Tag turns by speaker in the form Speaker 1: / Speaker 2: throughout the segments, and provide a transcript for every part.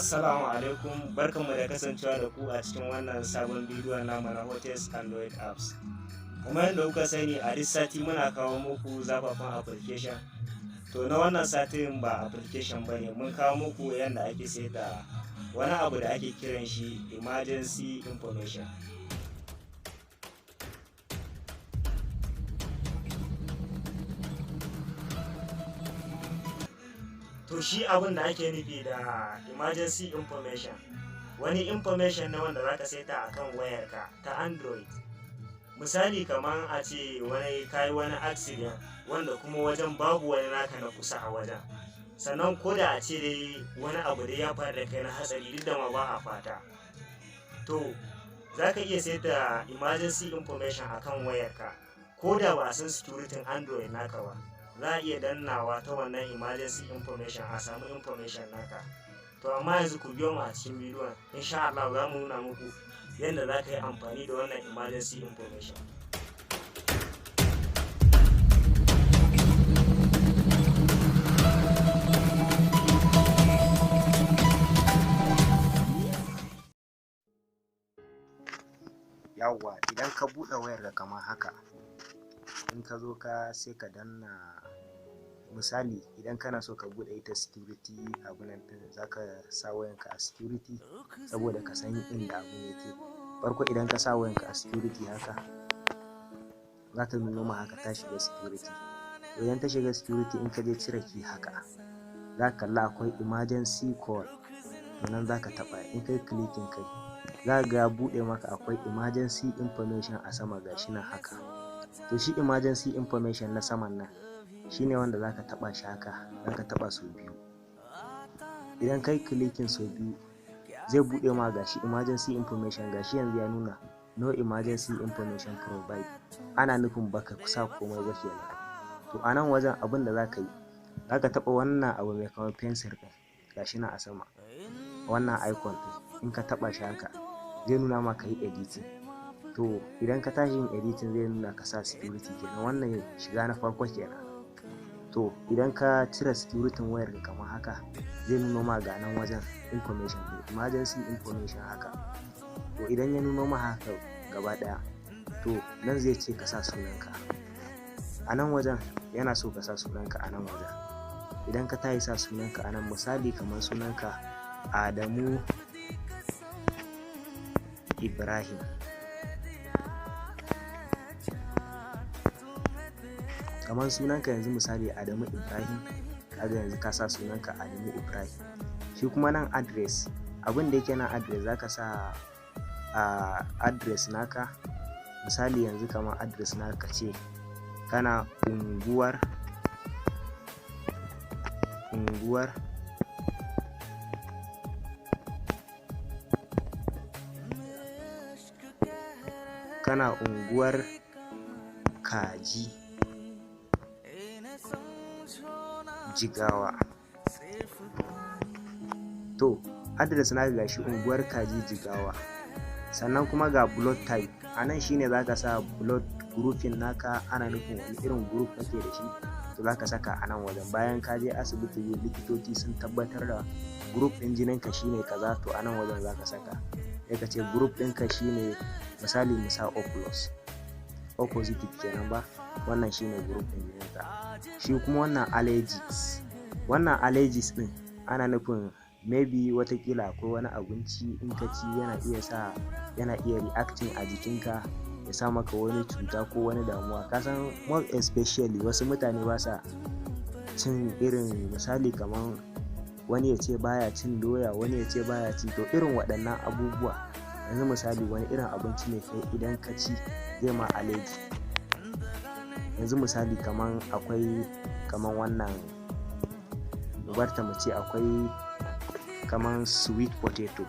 Speaker 1: Assalamu alaikum, barkanmu da kasancewa da ku a cikin wannan sabon bidiyon namu na hottest Android apps. Kuma yadda kuka sani a duk sati muna kawo muku zafafan application. To na wannan satin ba application bane, mun kawo muku yadda ake saita wani abu da ake kiran shi emergency information. To shi abin da ake nufi da emergency information, wani information ne wanda zaka saita akan wayarka ta Android. Misali kamar a ce wani kayi wani accident wanda kuma wajen babu wani naka na kusa a wajen, sannan ko da a ce dai wani abu da ya faru da kai na hatsari duk da ma ba a fata, to zaka iya saita emergency information akan wayarka ko da ba a san security Android naka ba. Za a iya dannawa ta wannan emergency information a samu information naka. To amma yanzu ku biyo mu a cikin bidiyon, insha Allah za mu nuna muku yadda za ka yi amfani da wannan emergency information.
Speaker 2: Yawwa, idan ka buɗe wayarka kamar haka, in ka zo sai ka danna, misali idan kana so ka buɗe ita security abunan ɗin, za ka sa wayanka a security saboda ka san inda abun yake. Farko idan ka sa wayanka a security haka, za ta nuno ma haka ta shiga security. Idan ta shiga security, in ka je cire key haka, za ka kalla akwai emergency call, to nan za ka taɓa. In kai clicking kai, za ka ga buɗe maka akwai emergency information a sama gashi nan haka. To shi emergency information na saman nan shine wanda zaka taba shi haka, zaka taba sau biyu. Idan kai clicking sau biyu, zai bude ma gashi emergency information, gashi yanzu ya nuna no emergency information provide, ana nufin baka kusa komai ba kenan. To a nan wajen abin da zaka yi, zaka taba wannan abu mai kamar pencil din, gashi nan a sama, wannan icon din, in ka taba shi haka zai nuna ma ka yi editing. To idan ka tashi yin editing zai nuna ka sa security kenan, wannan shiga na farko kenan. To idan ka cire security wayar ka kamar haka, zai nuno ma ga nan wajen information din, emergency information haka. To idan ya nuno ma haka gaba daya, to nan zai ce ka sa sunanka a nan wajen, yana so ka sa sunanka a nan wajen. Idan ka tayi sa sunanka a nan, misali kamar sunanka Adamu Ibrahim, kamar sunanka yanzu misali Adamu Ibrahim, kaga yanzu ka sa sunanka Adamu Ibrahim. Shi kuma nan address, abin da yake nan address, zaka sa address naka. Misali yanzu kamar address naka ce kana unguwar Kaji Jigawa. To address naka gashi unguwar Kaji Jigawa. Sannan kuma ga blood type, a nan shine zaka sa blood grouping naka, ana nufin wani irin group kake da shi, to zaka saka a nan wajen. Bayan ka je asibiti likitoci sun tabbatar da group din jininka shine kaza, to a nan wajen zaka saka. Sai ka ce group ɗinka shine, misali mu sa O+, O positive kenan ba, wannan shine group din jininka. Shi kuma wannan allergies din, ana nufin maybe watakila akwai wani abinci in ka ci yana iya reacting a jikinka, ya sa maka wani cuta ko wani damuwa. Ka san more especially wasu mutane ba sa cin irin, misali kamar wani ya ce baya cin doya, wani ya ce baya ci, to irin waɗannan abubuwa, yanzu misali wani irin abinci ne kai idan ka ci zai ma allergy. Yanzu misali kamar akwai kamar wannan, barta mu ce akwai kamar sweet potato,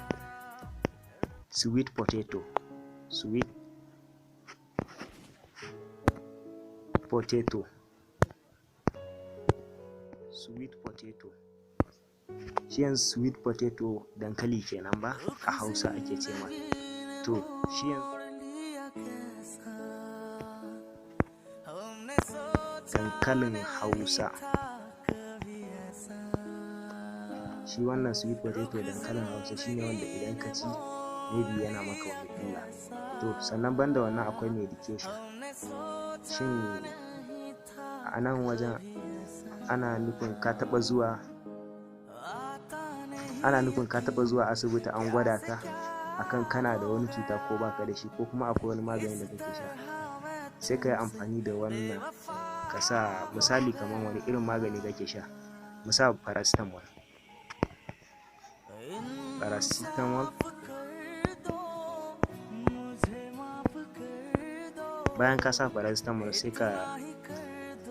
Speaker 2: shi yanzu sweet potato dankali kenan ba, a Hausa ake ce ma. To shi yanzu dankalin Hausa shi wannan sweet potato dankalin hausa shine wanda idan ka ci maybe yana maka wani illa. To sannan banda wannan akwai medication. Shin a nan wajen ana nufin ka taɓa zuwa asibiti an gwada ka akan kana da wani cuta ko baka da shi, ko kuma akwai wani magani da kake sha, sai ka yi amfani da wannan ka sa misali kamar wani irin magani kake sha, mu sa paracetamol. Bayan ka sa paracetamol sai ka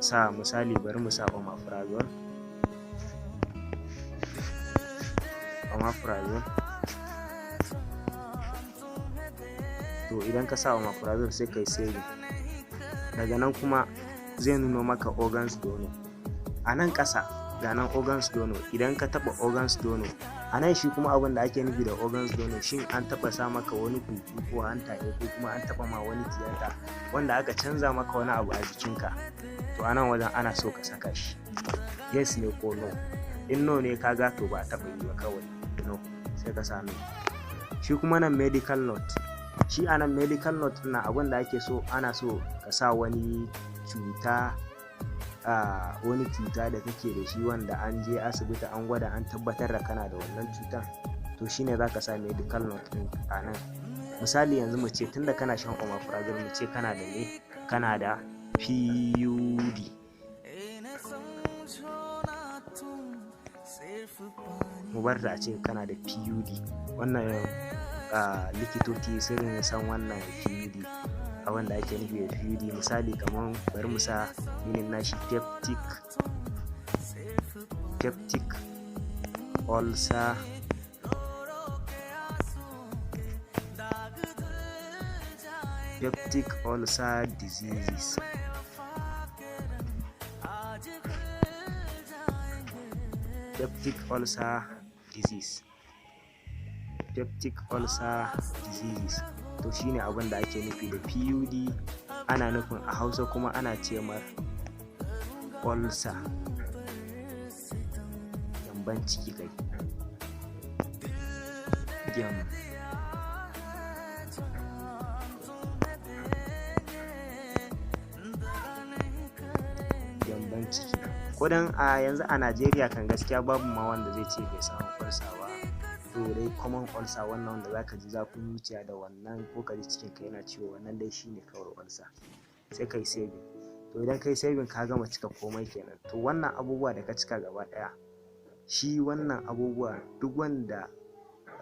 Speaker 2: sa misali bari mu sa omeprazole. To idan ka sa omeprazole sai kai saving. Daga nan kuma zai nuno maka organs donor. A nan ƙasa ga nan organs donor. Idan ka taɓa organs donor, a nan shi kuma abin da ake nufi da organs donor shin an taɓa sa maka wani huhu ko hanta ne, ko kuma an taɓa ma wani tiyata wanda aka canza maka wani abu a jikinka. To a nan wajen ana so ka saka shi yes ne ko no. In no ne kaga to ba taɓa yi ba, kawai no sai ka sa no. Shi kuma nan medical note, shi a nan medical note na abin da ake so, ana so ka sa wani cuta da kake da shi wanda an je asibiti an gwada an tabbatar da kana da wannan cutar, to shine za ka sa medical note ɗin a nan. Misali yanzu mu ce tunda kana shan omeprazole mu ce kana da PUD. Mu bar da a ce kana da PUD. Wannan likitoci sun san wannan PUD, a wanda ake nufi da PUD. Misali kamar bari mu sa meaning nashi peptic ulcer diseases. Peptic ulcer diseases. To shine abin da ake nufi da PUD. Ana nufin a Hausa kuma ana ce mar ulcer, gyamban ciki kai. Gyamban ciki. Kodan a yanzu a Najeriya kan gaskiya babu ma wanda zai ce bai samu ulcer ba. To dai common ulcer wannan wanda zaka ji zafin zuciya da wannan, ko ka ji cikin ka yana ciwo, wannan dai shine kawai ulcer. Sai kai saving. To idan kai saving ka gama cika komai kenan. To wannan abubuwa da ka cika gaba ɗaya, shi wannan abubuwa duk wanda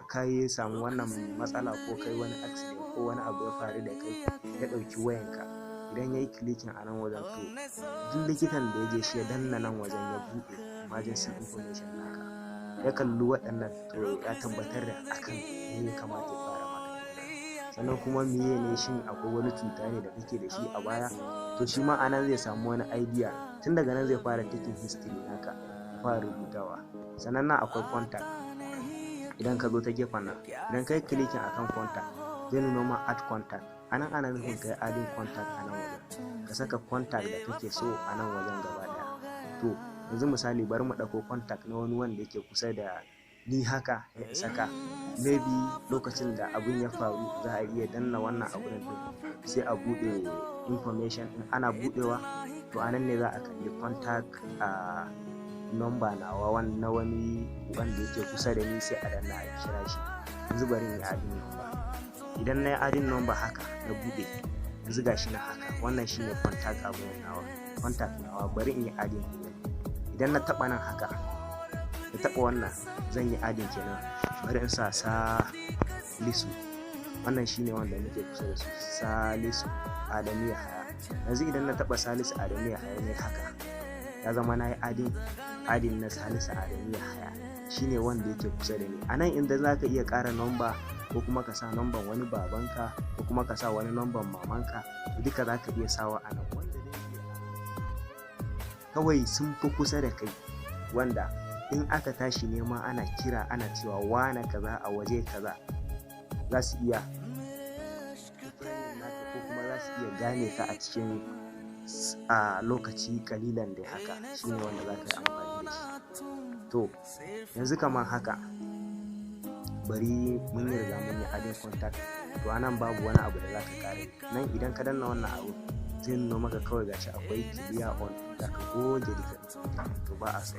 Speaker 2: ka yi samu wannan matsala ko kai wani accident ko wani abu ya faru da kai, ya ɗauki wayanka, idan ya yi clicking a nan wajen, to duk likitan da ya je shi ya danna nan wajen ya buɗe emergency information naka, ya kalli waɗannan, to ya tabbatar da akan me ya kamata ya fara maka. Sannan kuma meye ne, shin akwai wani cuta ne da kake da shi a baya, to shi ma a nan zai samu wani idea. Tun daga nan zai fara taking history naka, fara rubutawa. Sannan nan akwai contact. Idan ka zo ta gefen nan, idan kai clicking akan contact, zai nuna ma add contact. A nan ana nufin kai adding contact a nan wajen, ka saka contact da kake so a nan wajen gaba ɗaya. To yanzu misali bari mu ɗauko contact na wani wanda yake kusa da ni haka, ya saka maybe lokacin da abin ya faru za a iya danna wannan abun din sai a buɗe information din. Ana buɗewa to a nan ne za a kalli contact number nawa na wani wanda yake kusa da ni, sai a danna a kira shi. Yanzu bari in yi adding number. Idan na yi adding number haka na buɗe, yanzu gashi na haka, wannan shine contact nawa. Bari in yi adding. Idan na taɓa nan haka, na taɓa wannan, zan yi adding kenan. Bari in sa Salisu. Wannan shine wanda muke kusa da su, Salisu Adamu Yahaya. Yanzu idan na taɓa Salisu Adamu Yahaya ne haka, ya zama na yi adding na Salisu Adamu Yahaya, shine wanda yake kusa da ni. A nan inda za ka iya ƙara number, ko kuma ka sa number wani babanka, ko kuma ka sa wani number mamanka, duka za ka iya sawa a nan. Wanda kawai sun fi kusa da kai, wanda in aka tashi nema ana kira ana cewa wane kaza a waje kaza, za su iya ko kuma za su iya gane ka a cikin lokaci kalilan da haka. Shine wanda za ka yi amfani da shi. To yanzu kamar haka, bari mun yi riga mun yi adding contact, to anan babu wani abu da za ka kare nan. Idan ka danna wannan abu zai nuna maka kawai gashi akwai clear all, da ka goge duka, to ba a so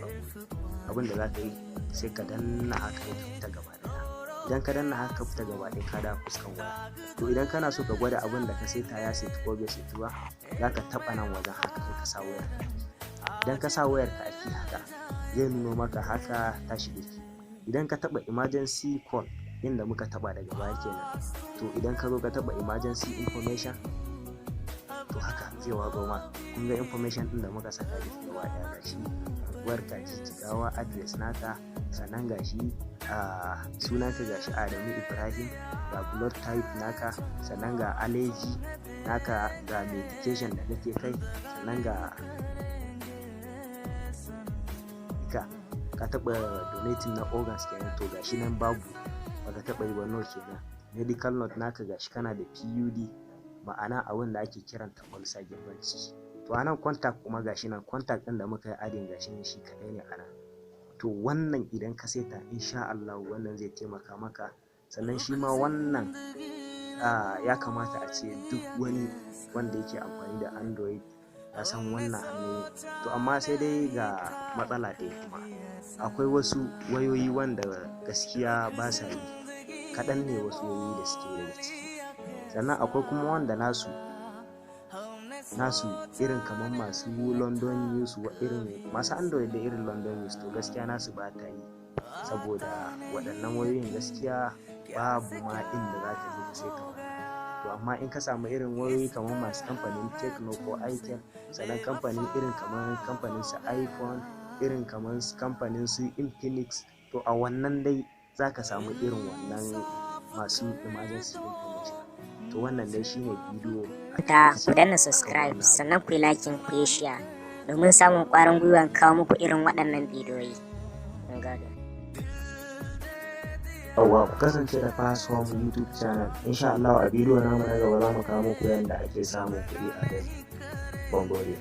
Speaker 2: abin da za ka yi sai ka danna haka ya fita gaba ɗaya. Idan ka danna haka fita gaba ɗaya ka dawo fuskan waya. To idan kana so ka gwada abin da ka saita ya saitu ko bai saitu ba, za ka taɓa nan wajen haka sai ka sa wayar. Idan ka sa wayar ka a ki haka zai nuno maka haka ta shiga ki. Idan ka taɓa emergency call inda muka taɓa daga baya kenan, to idan ka zo ka taɓa emergency information, to haka zai watso ma. Kun ga information ɗin da muka saka da gaba ɗaya gashi, unguwar ka Jigawa, address naka, sannan gashi sunanka gashi Adamu Ibrahim, ga blood type naka, sannan ga allergy naka, ga medication da kake kai, sannan ga ka taɓa donating na organs kenan, to gashi nan babu, baka taɓa yi ba, no kenan. Medical note naka gashi kana da PUD, ma'ana abin da ake kiranta ulcer girbanci. To anan contact kuma gashi nan, contact ɗin da muka yi adding gashi nan shi kaɗai ne anan. To wannan idan ka saita insha Allah wannan zai taimaka maka. Sannan shi ma wannan ya kamata a ce duk wani wanda yake amfani da Android ya san wannan hanyoyi. To amma sai dai ga matsala ɗaya kuma, akwai wasu wayoyi wanda gaskiya ba sa yi, kaɗan ne wasu wayoyi da suke daga ciki. Sannan akwai kuma wanda nasu irin kamar masu London News, irin masu Android da irin London News, to gaskiya nasu ba ta yi, saboda waɗannan wayoyin gaskiya babu ma inda za ka je ka saita. To amma in ka samu irin wayoyi kamar masu kamfanin Tecno ko Itel, sannan kamfanin irin kamar kamfanin su iPhone, irin kamar kamfanin su Infinix, to a wannan dai za ka samu irin wannan masu emergency information. To wannan dai shine bidiyo.
Speaker 3: Ku danna subscribe, sannan ku yi like, ku yi share domin samun ƙwarin gwiwan kawo muku irin waɗannan bidiyoyi. Mun gode.
Speaker 2: Yawwa, ku kasance da Fast Home YouTube channel. Insha Allah a bidiyo namu na gaba za mu kawo muku yadda ake samun kuɗi a dai. Ban gode.